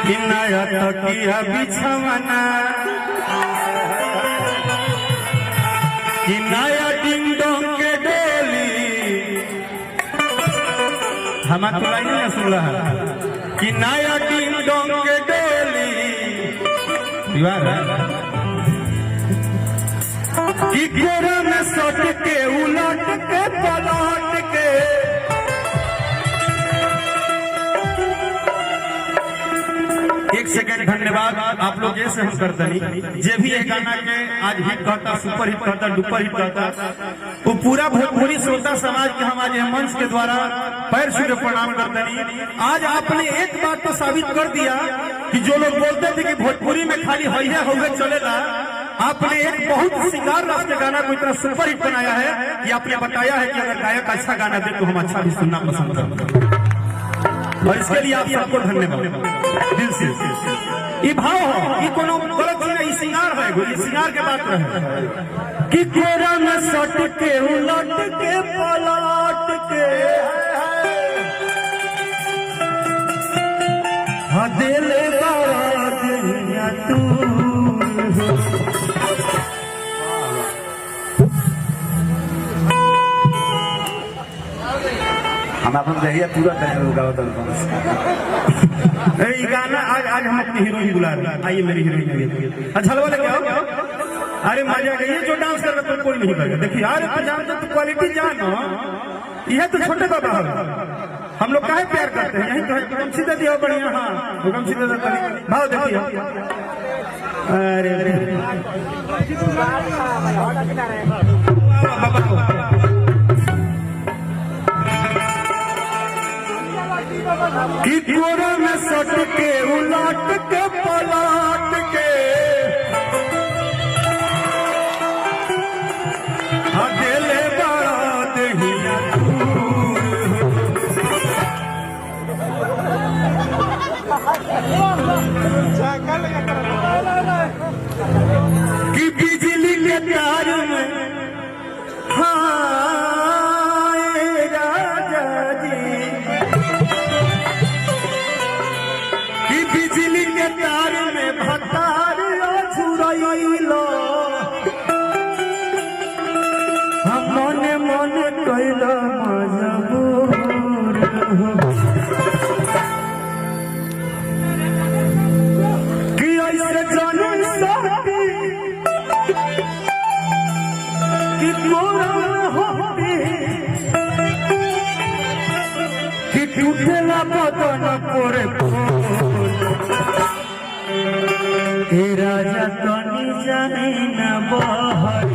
कि नया तकिया बिछवना कि नया डिंडों के डोली हम तो लाइन में सुन रहा है कि नया डिंडों के डोली कि घेरा में सट के उलट के पलट के एक सेकंड धन्यवाद आप लोग ये से हम करते नहीं जे भी एक गाना के आज हिट करता सुपर हिट करता डुपर हिट करता वो पूरा भोजपुरी श्रोता समाज के हम आज मंच के द्वारा पैर छू के प्रणाम करते नहीं। आज आपने एक बात तो साबित कर दिया कि जो लोग बोलते थे कि भोजपुरी में खाली हइया होवे चलेगा, आपने एक बहुत श्रृंगार रस के गाना को इतना सुपर हिट बनाया है कि आपने बताया है कि अगर गायक अच्छा गाना दे तो हम अच्छा भी सुनना पसंद करते हैं और इसके लिए आप सबको धन्यवाद दिल से। ये भाव हो ये कोनो गलत चीज नहीं, श्रृंगार है ये श्रृंगार के बात रहे कि घेरा में सट के उलट के पलट के दिल तू हम अपन जहिया पूरा टाइम होगा गाना आज हम अपनी हीरोइन बुला रहे हैं। आइए मेरी हीरोइन अच्छा वाले क्या हो अरे मजा ये जो डांस कर रहा तो कोई नहीं करेगा। देखिए यार जानते तो क्वालिटी जानो यह तो छोटे बाबा हो हम लोग काहे प्यार करते हैं यही तो है सीधे दिया बढ़िया। हाँ हुकम सीधे भाव देखिए अरे कि कोरा में सट के उलट के पलट के दिले बड़ा दहिया कि बिजली के तार में मने मने कैला मजबूर कि ऐसे जाने सकती कि तोरा होती कि टूटेला बदन पोरे ए राजा तनी जाने न बहर